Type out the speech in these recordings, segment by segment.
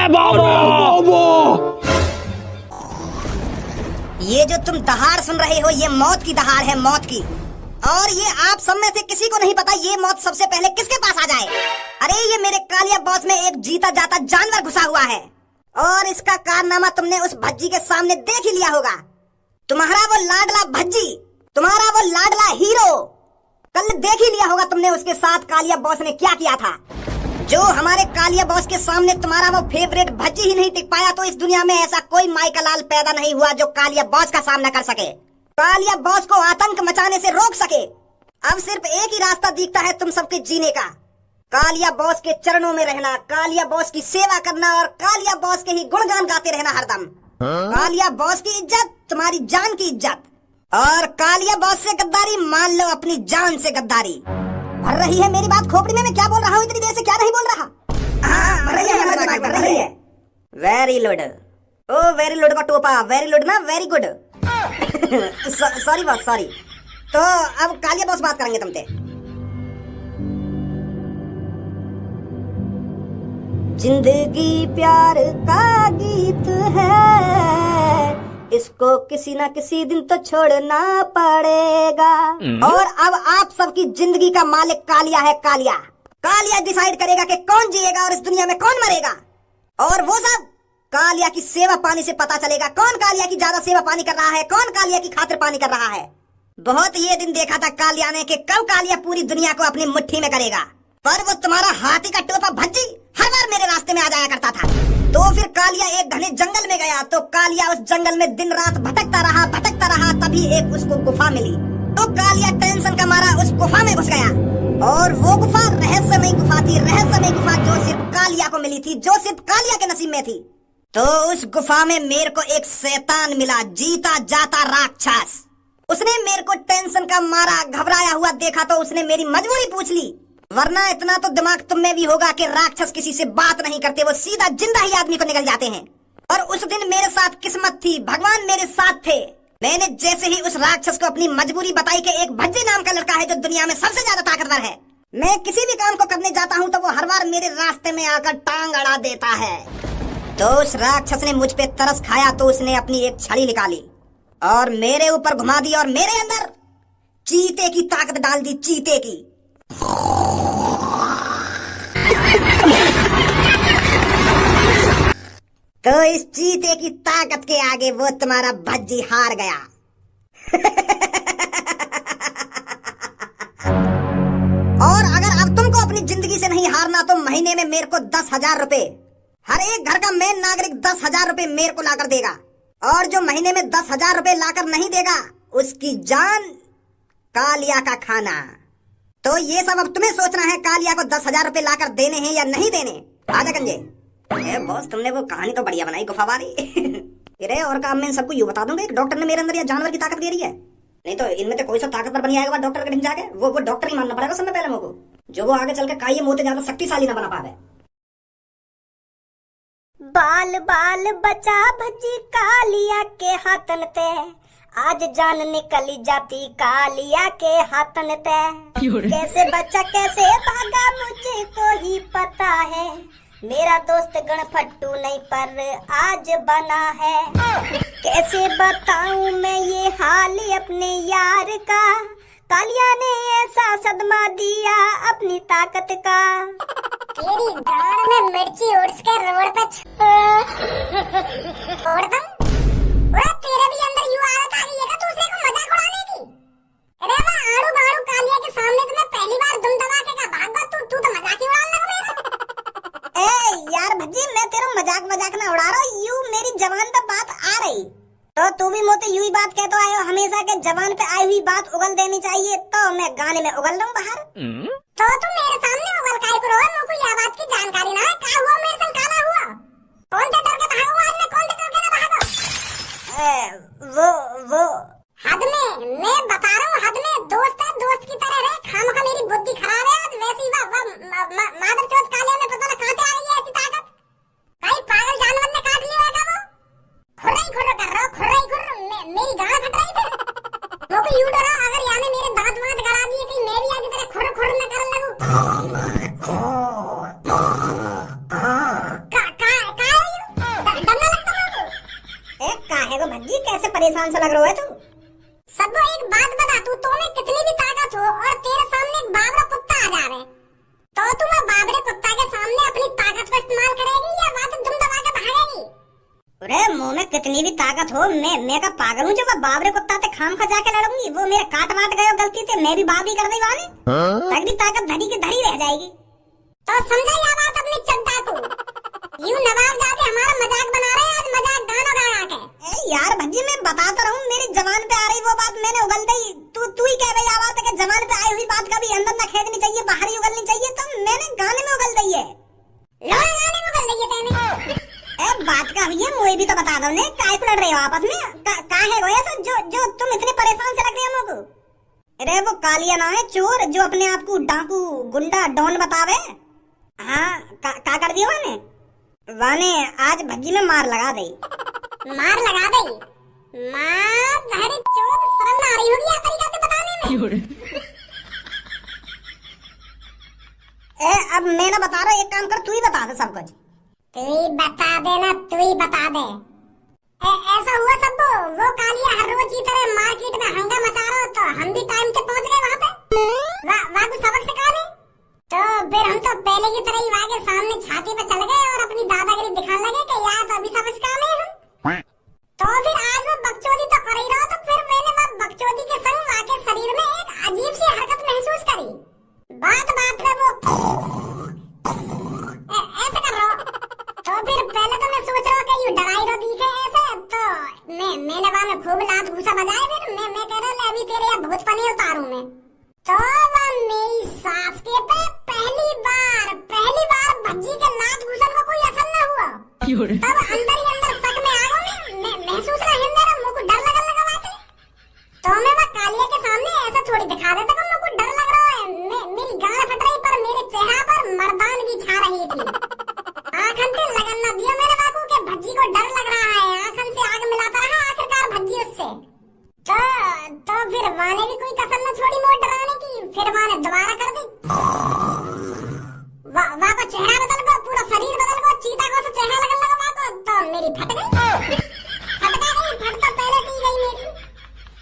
बाबा। ये जो तुम दहाड़ सुन रहे हो ये मौत की दहाड़ है, मौत की। और ये आप सब में से किसी को नहीं पता ये मौत सबसे पहले किसके पास आ जाए। अरे ये मेरे कालिया बॉस में एक जीता जाता जानवर घुसा हुआ है और इसका कारनामा तुमने उस भज्जी के सामने देख ही लिया होगा। तुम्हारा वो लाडला भज्जी, तुम्हारा वो लाडला हीरो, कल देख ही लिया होगा तुमने उसके साथ कालिया बॉस ने क्या किया था। जो हमारे कालिया बॉस के सामने तुम्हारा वो फेवरेट भज्जी ही नहीं टिक पाया तो इस दुनिया में ऐसा कोई माई का लाल पैदा नहीं हुआ जो कालिया बॉस का सामना कर सके, कालिया बॉस को आतंक मचाने से रोक सके। अब सिर्फ एक ही रास्ता दिखता है तुम सबके जीने का, कालिया बॉस के चरणों में रहना, कालिया बॉस की सेवा करना और कालिया बॉस के ही गुणगान गाते रहना हरदम। कालिया बॉस की इज्जत तुम्हारी जान की इज्जत, और कालिया बॉस से गद्दारी मान लो अपनी जान से गद्दारी। भर रही है मेरी बात खोपड़ी में? मैं क्या बोल रहा हूँ इतनी देर से, क्या नहीं बोल रहा? हाँ, भर रही है। वेरी गुड, ओ वेरी गुड का टोपा, वेरी गुड ना, very good. Sorry boss, sorry. तो अब कालिया बॉस बात करेंगे तुमसे। जिंदगी प्यार का गीत है, इसको किसी ना किसी दिन तो छोड़ना पड़ेगा। और अब आप सबकी जिंदगी का मालिक कालिया है, कालिया। कालिया डिसाइड करेगा कि कौन जिएगा और इस दुनिया में कौन मरेगा। और वो सब कालिया की सेवा पानी से पता चलेगा, कौन कालिया की ज्यादा सेवा पानी कर रहा है, कौन कालिया की खातिर पानी कर रहा है। बहुत ये दिन देखा था कालिया ने कि कब कालिया पूरी दुनिया को अपनी मुट्ठी में करेगा। पर वो तुम्हारा हाथी का टोपा भज्जी हर बार मेरे रास्ते में आ जाया करता था। तो फिर कालिया एक घने जंगल में गया तो कालिया उस जंगल में दिन रात भटकता रहा, तभी एक उसको गुफा मिली। तो कालिया टेंशन का मारा उस गुफा में घुस गया और वो गुफा रहस्यमयी गुफा थी, रहस्यमयी गुफा जो सिर्फ कालिया को मिली थी, जो सिर्फ कालिया के नसीब में थी। तो उस गुफा में मेरे को एक शैतान मिला, जीता जाता राक्षस। उसने मेरे को टेंशन का मारा घबराया हुआ देखा तो उसने मेरी मजबूरी पूछ ली, वरना इतना तो दिमाग तुम में भी होगा कि राक्षस किसी से बात नहीं करते, वो सीधा जिंदा ही आदमी को निकल जाते हैं। और उस दिन मेरे साथ किस्मत थी, भगवान मेरे साथ थे। मैंने जैसे ही उस राक्षस को अपनी मजबूरी बताई कि एक भज्जी नाम का लड़का है जो दुनिया में सबसे ज्यादा ताकतवर है, मैं किसी भी काम को करने जाता हूँ तो वो हर बार मेरे रास्ते में आकर टांग अड़ा देता है। तो उस राक्षस ने मुझ पे तरस खाया तो उसने अपनी एक छड़ी निकाली और मेरे ऊपर घुमा दी और मेरे अंदर चीते की ताकत डाल दी, चीते की। तो इस चीते की ताकत के आगे वो तुम्हारा भज्जी हार गया। और अगर अब तुमको अपनी जिंदगी से नहीं हारना तो महीने में मेरे को 10,000 रुपए, हर एक घर का मेन नागरिक 10,000 रुपए मेरे को लाकर देगा। और जो महीने में 10,000 रुपए लाकर नहीं देगा उसकी जान कालिया का खाना। तो ये सब अब तुम्हें सोचना है, कालिया को 10,000 रुपए लाकर देने हैं या नहीं देने। आजा गंजे। ए बॉस, तुमने वो कहानी तो बढ़िया बनाई गुफा वाली। अरे और काम मैं सबको यूं बता दूंगा एक डॉक्टर ने मेरे अंदर या जानवर की ताकत दे रही है, नहीं तो इनमें तो कोई सा ताकतवर बन आएगा डॉक्टर के ढिंग जाके। वो डॉक्टर ही मानना पड़ेगा समय पहले मुझको, जो वो आगे चल के काई मोते ज्यादा शक्तिशाली ना बना पावे। बाल बाल बचा भज्जी कालिया के हाथन ते, आज जान निकली जाती कालिया के हाथन ते। कैसे बचा कैसे भागा मुझे को ही पता है, मेरा दोस्त गणफट्टू नहीं पर आज बना है। कैसे बताऊं मैं ये हाल अपने यार का, कालिया ने ऐसा सदमा दिया अपनी ताकत का। तेरी गाड़ में मिर्ची उड़स के रोड पे छोड़ दूं। तेरे भी अंदर यूं आदत आ गई है क्या दूसरे को मजाक उड़ाने की? अरे वाह, आड़ू बाड़ू कालिया के सामने तो मैं पहली बार दुम दबाके का भाग गया, तू तो मजाक ही उड़ाने लगा मेरा। ए यार भज्जी, मैं तेरा मजाक ना उड़ा रहा हूँ, यूं मेरी जबान पे बात आ रही तो तू भी मोते यूं ही बात कहते आए हो हमेशा के जबान पे आई हुई बात उगल देनी चाहिए। तो मैं गाने में उगल रहा हूँ बाहर। तो तुम मेरे सामने उगल काहे करो? मुझको यह बात की जानकारी ना है, क्या हुआ मेरे संग काला हुआ? कौन से डर के भागो आज में, कौन से डर के ना भागो? वो हद में, मैं बता रहा हूँ हद में। दोस्त है, दोस्त की तरह रहे, खामखा मेरी बुद्धि खराब है। आज वैसी मादर चौथ कालिया में पता ना कहाँ से आ गई ऐसी ताकत। कहीं पागल जानवर ने काट लिया है वो? खुर्रा ही खुर्रा कर रहा हूँ, खुर्रा ही खुर्रा। मेरी गाड़ फट रही थी। वो भी यूं डरा अगर याने मेरे दांत वांत गड़ा दिए कहीं मैं भी आगे तेरे खुर खुर न करने लगूं। परेशान सा लग रहा है तू। सब एक बात बता, तू में कितनी भी ताकत हो और तेरे सामने एक बाबरा कुत्ता आ जावे, तो तू वो बाबरे कुत्ता के सामने अपनी ताकत का इस्तेमाल करेगी या बात दुम दबा के भागेगी? अरे मुंह में कितनी भी ताकत हो, मैं का पागल हूँ जो मैं बाबरे कुत्ता ते खाम खा जाके लड़ूंगी? वो मेरे काट वाट गए गलती से, मैं भी बात ही कर दी वाले, तगड़ी ताकत धरी की धरी रह जाएगी। तो समझा या बात अपनी चड्डा को, यूं नवाब जाके हमारा मजाक बना रहे हैं, आज मजाक गाना गा के। यार भज्जी मैं बताता रहूं, मेरी जबान पे आ रही वो बात मैंने उगल दी, तू ही कह भाई आवाज है कि जबान पे आई हुई बात कभी अंदर न खेदनी चाहिए, बाहर ही उगलनी चाहिए, तो मैंने गाने में उगल दी है। लोहा गाने में उगल दी है तेने? बात का हुई है, मुझे भी तो बता दो ने, काय लड़ रहे हो आपस में? का है वो ऐसा जो तुम इतने परेशान से लग रहे हो मुझको? अरे वो कालिया ना है चोर जो अपने आप को डाकू गुंडा डॉन बतावे। हाँ का कर दिया वाने आज भज्जी में मार लगा दे। मार लगा दे? मार धड़ी चोर, शर्म ना आ रही होगी या तरीका से बताने में? अब मैं ना बता रहा, एक काम कर तू ही बता दे सब कुछ। तू ही बता देना, तू ही बता दे। ऐसा हुआ सब, वो कालिया हर रोज की तरह मार्केट में हंगा मचा रहा, तो हम भी टाइम से पहुंच गए वहाँ पे। वहाँ कुछ सबक सिखा नहीं, तो फिर हम तो पहले की तरह ही वहाँ के सामने छाती पे चल गए और अपनी दादागिरी दिखाने लगे कि यार तो अभी सबक सिखाने हम। तो फिर आज वो बकचोदी तो कर ही रहा, तो फिर मैंने वो बकचोदी के संग वहाँ के शरीर में एक अजीब सी हरकत महसूस करी। बात बात में वो ऐसे कर रहा, तो फिर पहले तो मैं सोच रहा कि यू डराई रो दिखे ऐसे, तो मैंने वहाँ में खूब लात घूसा बजाए, फिर मैं कह रहा अभी तेरे यहाँ भूत पनी उतारूं मैं। तो वह मेरी सास के पे पहली बार भज्जी के लात घूसन को कोई असर न हुआ, तब अंदर ही अंदर शक में आ गया, मैं महसूस ना हिंदे रहा, मुझको डर लगा बातें। तो मैं वह कालिया के सामने ऐसा थोड़ी दिखा देता कि मुझको डर लग रहा है, मेरी गाल फट रही पर मेरे चेहरा पर मर्दानगी छा रही थी। आखन से लगन न दिया मेरे बाबू के भज्जी को डर लग रहा है, आखन से आग मिलाता रहा आखिरकार भज्जी उससे। तो फिर वाने भी कोई कसर न छोड़ी मोड़ डराने की, फिर वाने दोबारा कर दी। वाह को चेहरा बदल गया, पूरा शरीर बदल गया, चीता को तो चेहरा लगन लगा वाह को, तो मेरी फट गई। फट तो पहले दी गई मेरी,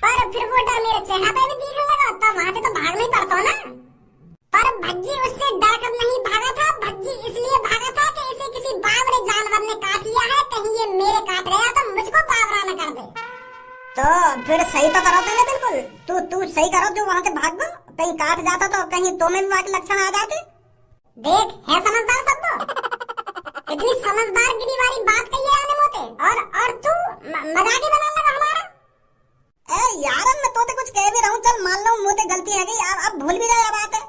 पर फिर वो डर मेरे चेहरा पे भी दिखने लगा, तो वहां से तो भागना ही पड़ता ना। पर भज्जी उससे डर कर नहीं भागा था, भज्जी इसलिए भागा था कि इसे किसी बावरे जानवर ने काट लिया है, कहीं ये मेरे काट गया तो मुझको बावरा न कर दे। तो फिर सही तो करो ना, बिल्कुल तू सही करो जो वहाँ से भाग गो, कहीं काट जाता तो कहीं तो में भी वहाँ के लक्षण आ जाते। देख है समझदार सब, इतनी समझदार गिरी वाली बात कही है आने मोते, और तू मजाक ही बनाने लगा हमारा। यार मैं तो कुछ कह भी रहा हूँ, चल मान लो मुझे गलती है गई, अब भूल भी जाए बात है।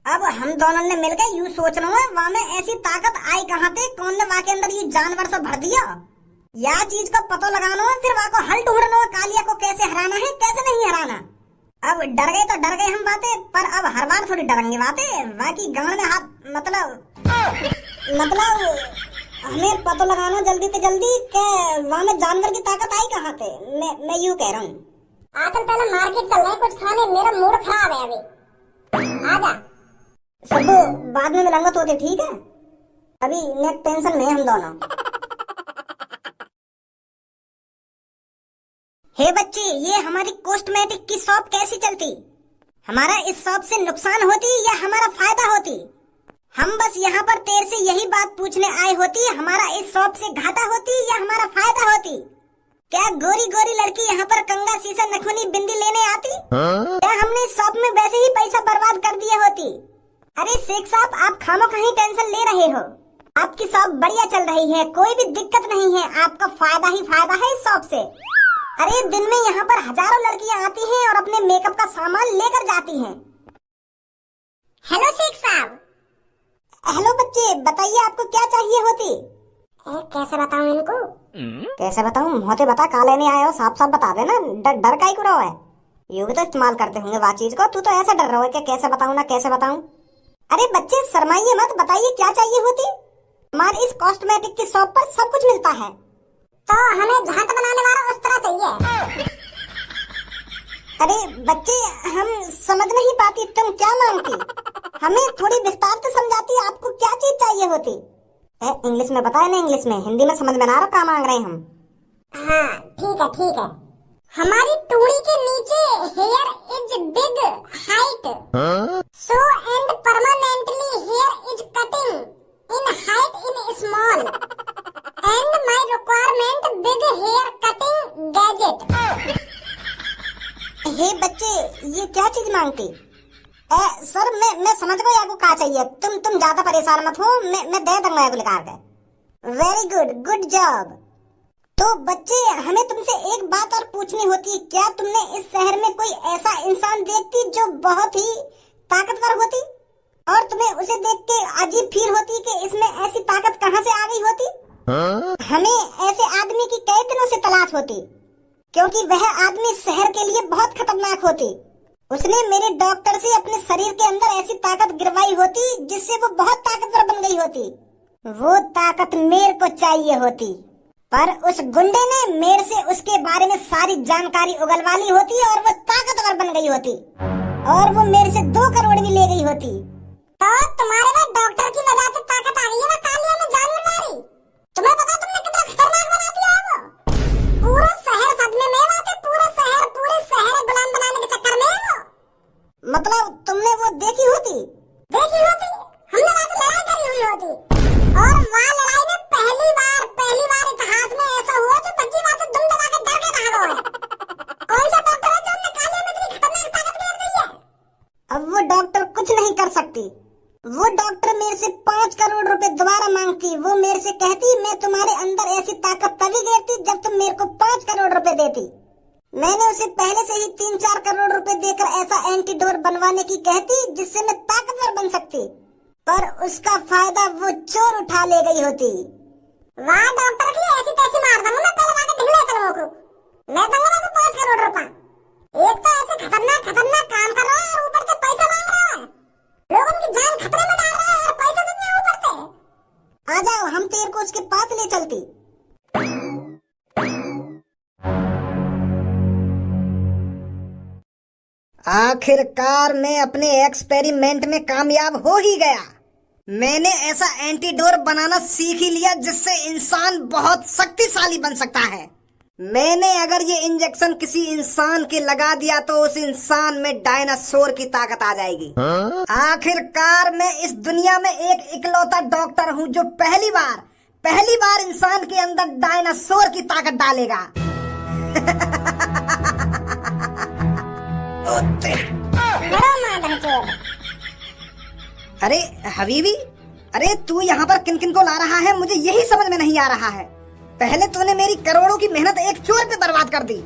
अब हम दोनों ने मिलकर यूं सोच रहा हूँ वहाँ में ऐसी ताकत आई कहाँ थे, कौन ने वहाँ के अंदर ये जानवर से भर दिया, या चीज का पता लगाना है, फिर वहाँ को हल ढूंढना है, कालिया को कैसे हराना है कैसे नहीं हराना। अब डर गए तो डर गए हम बातें, पर अब हर बार थोड़ी डरेंगे बातें, बाकी गांव में हाथ मतलब हमें पता लगाना जल्दी से जल्दी के वहाँ में जानवर की ताकत आई कहाँ थे। मैं यूँ कह रहा हूँ आजकल पहले मार्केट चल रहे कुछ खाने, मेरा मूड खराब है अभी, आजा। सबू बाद में मिलेंगे तो ठीक है, अभी नेक टेंशन में हम दोनों। हे बच्चे, ये हमारी कॉस्मेटिक की शॉप कैसी चलती? हमारा इस शॉप से नुकसान होती या हमारा फायदा होती? हम बस यहाँ पर तेरे से यही बात पूछने आए होती, हमारा इस शॉप से घाटा होती या हमारा फायदा होती? क्या गोरी गोरी लड़की यहाँ पर कंगा शीशा नखुनी बिंदी लेने आती? क्या हमने इस शॉप में वैसे ही पैसा बर्बाद कर दिया होती? अरे शेख साहब, आप खामोखा टेंशन ले रहे हो, आपकी शॉप बढ़िया चल रही है, कोई भी दिक्कत नहीं है, आपका फायदा ही फायदा है इस शॉप से। अरे दिन में यहाँ पर हजारों लड़कियाँ आती हैं और अपने मेकअप का सामान लेकर जाती हैं। हेलो शेख साहब। हेलो बच्चे, बताइए आपको क्या चाहिए होती? कैसे बताऊं इनको? कैसे बताऊं? मोहते बता, का लेने आए हो, साफ साफ बता देना, डर का ही कुछ है। यूं भी तो इस्तेमाल करते होंगे वह चीज को, तू तो ऐसा डर रहा है कि कैसे बताऊं ना कैसे बताऊं। अरे बच्चे शर्माइए मत, बताइए क्या चाहिए होती? हमारी इस कॉस्मेटिक की शॉप पर सब कुछ मिलता है। तो हमें झांट बनाने वाला उस तरह चाहिए। अरे बच्चे, हम समझ नहीं पाती तुम क्या मांगती, हमें थोड़ी विस्तार से समझाती, आपको क्या चीज चाहिए होती? इंग्लिश में बताए ना, इंग्लिश में, हिंदी में समझ में ना आ रहा क्या मांग रहे हैं हम। हाँ ठीक है। हमारी टूड़ी के नीचे hair is big height, so and permanently hair is cutting in height in small and my requirement big hair cutting gadget. हे बच्चे, ये क्या चीज मांगती? सर मैं समझ गई आपको क्या चाहिए। तुम ज्यादा परेशान मत हो, मैं दे दूंगा आपको निकाल के। Very good, good job. तो बच्चे, हमें तुमसे एक बात और पूछनी होती, क्या तुमने इस शहर में कोई ऐसा इंसान देखती जो बहुत ही ताकतवर होती और तुम्हें उसे देख के अजीब फील होती कि इसमें ऐसी ताकत कहाँ से आ गई होती? हमें ऐसे आदमी की कई दिनों से तलाश होती, क्योंकि वह आदमी शहर के लिए बहुत खतरनाक होती। उसने मेरे डॉक्टर से अपने शरीर के अंदर ऐसी ताकत गिरवाई होती जिससे वो बहुत ताकतवर बन गई होती। वो ताकत मेरे को चाहिए होती, पर उस गुंडे ने मेरे से उसके बारे में सारी जानकारी उगलवा ली होती और वो ताकतवर बन गई होती और वो मेरे से 2 करोड़ भी ले गई होती। तो तुम्हारे में डॉक्टर की वजह से ताकत आ गई है ना कालिया में जानवर मारी। तुम्हें पता तुमने कितना खतरनाक बना दिया है वो। पूरा शहर सदमे में है, पूरे शहर गुलाम बनाने के चक्कर में है वो। मतलब तुमने वो देखी होती? हमने वहाँ से लड़ाई करी हुई होती और वहाँ लड़ाई में पहली बार इतिहास में ऐसा हुआ कि बच्ची वहाँ से दुम दबा के डर के भागो है। कौन सा डॉक्टर है जो हमने कालिया में इतनी खतरनाक ताकत गिर दी है? अब वो डॉक्टर कुछ नहीं कर सकती। वो डॉक्टर मेरे से 5 करोड़ रुपए दोबारा मांगती। वो मेरे से कहती, मैं तुम्हारे अंदर ऐसी ताकत तभी गिरती जब तुम मेरे को 5 करोड़ रुपए देती। मैंने उसे पहले से ही 3-4 करोड़ रुपए देकर ऐसा एंटीडोर बनवाने की कहती जिससे मैं ताकतवर बन सकती, पर उसका फायदा वो चोर उठा ले गई होती। वाह डॉक्टर की ऐसी तैसी मार दूंगा मैं, पहले जाके ढिंगले चलो को। मैं दूंगा मैं 5 करोड़ रुपए। एक तो ऐसे खतरनाक काम कर रहा है और ऊपर से पैसा मांग रहा है। लोगों की जान खतरे में डाल रहा है और पैसा देंगे ऊपर से। आ जाओ, हम तेरे को उसके पास ले चलती। आखिरकार मैं अपने एक्सपेरिमेंट में कामयाब हो ही गया। मैंने ऐसा एंटीडोर बनाना सीख ही लिया जिससे इंसान बहुत शक्तिशाली बन सकता है। मैंने अगर ये इंजेक्शन किसी इंसान के लगा दिया तो उस इंसान में डायनासोर की ताकत आ जाएगी। आखिरकार मैं इस दुनिया में एक इकलौता डॉक्टर हूँ जो पहली बार इंसान के अंदर डायनासोर की ताकत डालेगा। अरे हबीबी, अरे तू यहाँ पर किन किन को ला रहा है, मुझे यही समझ में नहीं आ रहा है। पहले तूने मेरी करोड़ों की मेहनत एक चोर पे बर्बाद कर दी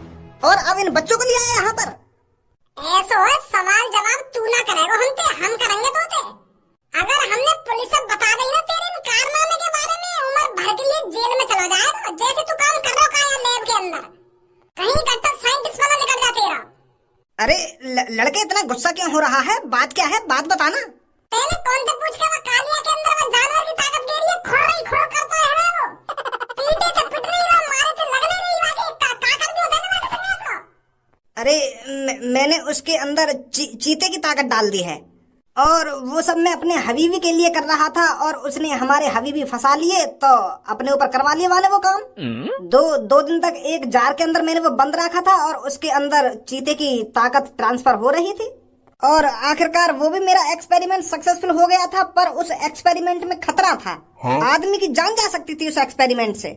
और अब इन बच्चों को लिया है यहाँ पर। ऐसा है, सवाल जवाब तू ना करेगा, हम करेंगे तोते। अगर हमने पुलिस से बता दी ना तेरे इन कारनामे के बारे में, उम्र भर के लिए जेल में चला जाएगा। जैसे तू काम कर रहा है लैब के अंदर, कहीं कट्टर साइंटिस्ट वाला निकल जा तेरा। अरे लड़के इतना गुस्सा क्यों हो रहा है? बात क्या है, बात बताना। पहले कौन से पूछ के वो कालिया के अंदर वो जानवर की ताकत गिर रही है, खोड़ करता है वो। पीटे थे, पिट नहीं रहा, मारे थे, लगने नहीं वाले, का कर दिया देने वाले संन्यास को। अरे मैंने उसके अंदर चीते की ताकत डाल दी है और वो सब मैं अपने हबीबी के लिए कर रहा था और उसने हमारे हबीबी फंसा लिए तो अपने ऊपर करवा लिए वाले वो काम। दो दिन तक एक जार के अंदर मैंने वो बंद रखा था और उसके अंदर चीते की ताकत ट्रांसफर हो रही थी और आखिरकार वो भी मेरा एक्सपेरिमेंट सक्सेसफुल हो गया था। पर उस एक्सपेरिमेंट में खतरा था। आदमी की जान जा सकती थी उस एक्सपेरिमेंट से।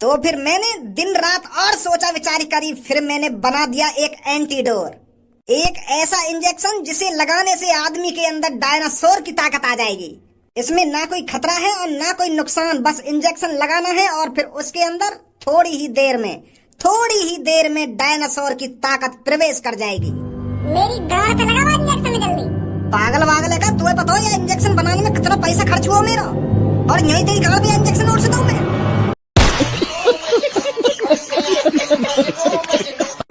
तो फिर मैंने दिन रात और सोचा विचारी करी, फिर मैंने बना दिया एक एंटीडोर, एक ऐसा इंजेक्शन जिसे लगाने से आदमी के अंदर डायनासोर की ताकत आ जाएगी। इसमें ना कोई खतरा है और ना कोई नुकसान, बस इंजेक्शन लगाना है और फिर उसके अंदर थोड़ी ही देर में डायनासोर की ताकत प्रवेश कर जाएगी। मेरी गांड पे लगा हुआ इंजेक्शन जल्दी। पागल है का? तुम्हें पता हो ये इंजेक्शन बनाने में कितना पैसा खर्च हुआ मेरा, और यही तेरी गांड पे इंजेक्शन उड़ से दूं मैं।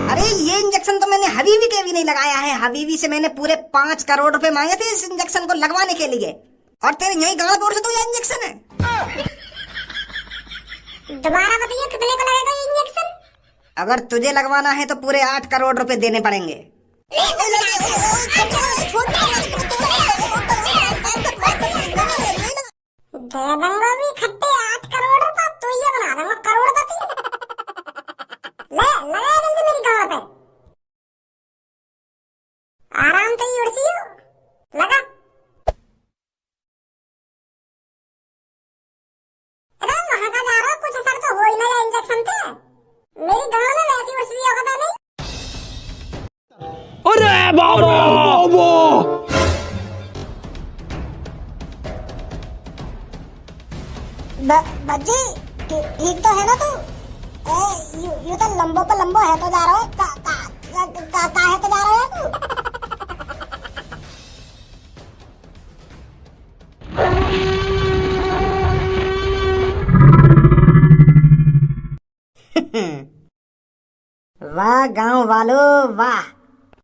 अरे ये इंजेक्शन तो मैंने हबीबी के भी नहीं लगाया है। हबीबी से मैंने पूरे 5 करोड़ रुपए मांगे थे इस इंजेक्शन को लगवाने के लिए, और तेरे यही गांड पे उड़ से दूं ये इंजेक्शन है। दोबारा बताइए कितने का लगेगा ये इंजेक्शन? अगर तुझे लगवाना है तो पूरे 8 करोड़ रुपए देने पड़ेंगे। भी खट्टे 8 करोड़ रुपए तो ये बना दूंगा करोड़पति। ले लगा जल्दी मेरी गांव पे। भज्जी ठीक तो है ना तू? यू तो लंबो पे लंबो है तो जा रहा है का है तो जा रहा है तू? वाह गांव वालों वाह,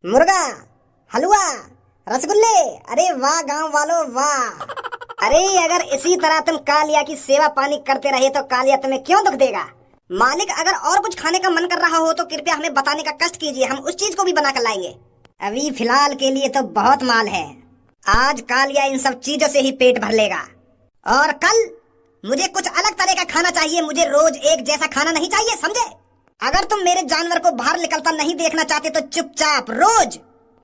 मुर्गा, हलवा, रसगुल्ले, अरे वाह गांव वालों वाह। अरे अगर इसी तरह तुम कालिया की सेवा पानी करते रहे तो कालिया तुम्हें क्यों दुख देगा? मालिक अगर और कुछ खाने का मन कर रहा हो तो कृपया हमें बताने का कष्ट कीजिए, हम उस चीज को भी बना कर लाएंगे। अभी फिलहाल के लिए तो बहुत माल है, आज कालिया इन सब चीजों से ही पेट भर लेगा। और कल मुझे कुछ अलग तरह का खाना चाहिए, मुझे रोज एक जैसा खाना नहीं चाहिए, समझे? अगर तुम मेरे जानवर को बाहर निकलता नहीं देखना चाहते तो चुपचाप रोज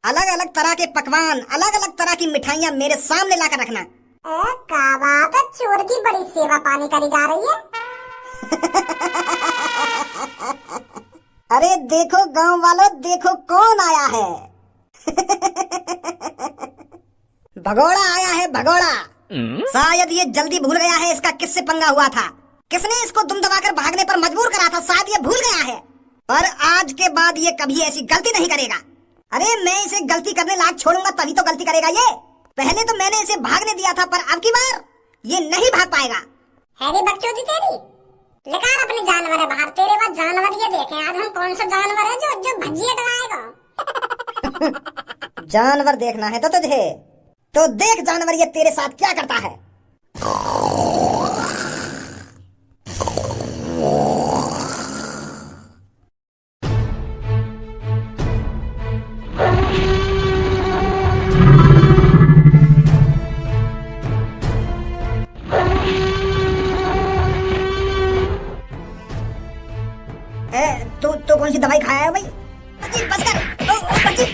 अलग अलग तरह के पकवान, अलग अलग तरह की मिठाइयाँ मेरे सामने लाकर रखना। क्या बात है, चोर की बड़ी सेवा पानी करी जा रही है। अरे देखो गांव वालों, देखो कौन आया है। भगोड़ा आया है, भगोड़ा। शायद ये जल्दी भूल गया है इसका किससे पंगा हुआ था, किसने इसको दुम दबाकर भागने पर मजबूर करा था, शायद ये भूल गया है। पर आज के बाद ये कभी ऐसी गलती नहीं करेगा। अरे मैं इसे गलती करने लायक छोड़ूंगा तभी तो गलती करेगा ये। पहले तो मैंने इसे भागने दिया था पर अब की बार ये नहीं भाग पाएगा। हैरी बकचोदी तेरी, निकाल अपने जानवर है बाहर, तेरे पास जानवर ये देखें आज हम कौन सा जानवर है जो भज्जी डराएगा। जानवर देखना है तो तुझे, तो देख जानवर ये तेरे साथ क्या करता है। तो कौन सी दवाई खाया है भाई? बस कर, बच्ची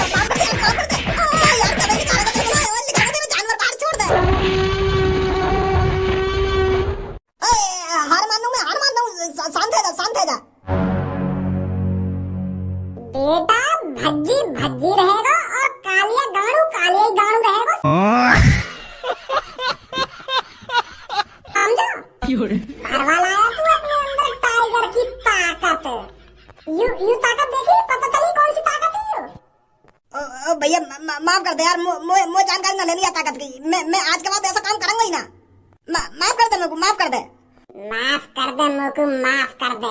माफ कर दे, यार दवाई निकाल दे, जानवर बाहर छोड़ दे। हार मान लूं, शांत है जा। बेटा भज्जी भज्जी रहेगा और कालिया ही गाड़ू रहेगा। समझो? भरवा लाया तू अपने अंदर टाइगर की ताकत। यू ताकत देखी, पता चली कौन सी ताकत है। भैया माफ कर दे यार, मुझे जानकारी ना लेनी है ताकत की। मैं आज के बाद ऐसा काम करूंगा ही ना। माफ कर दे मेरे को, माफ कर दे। माफ कर दे,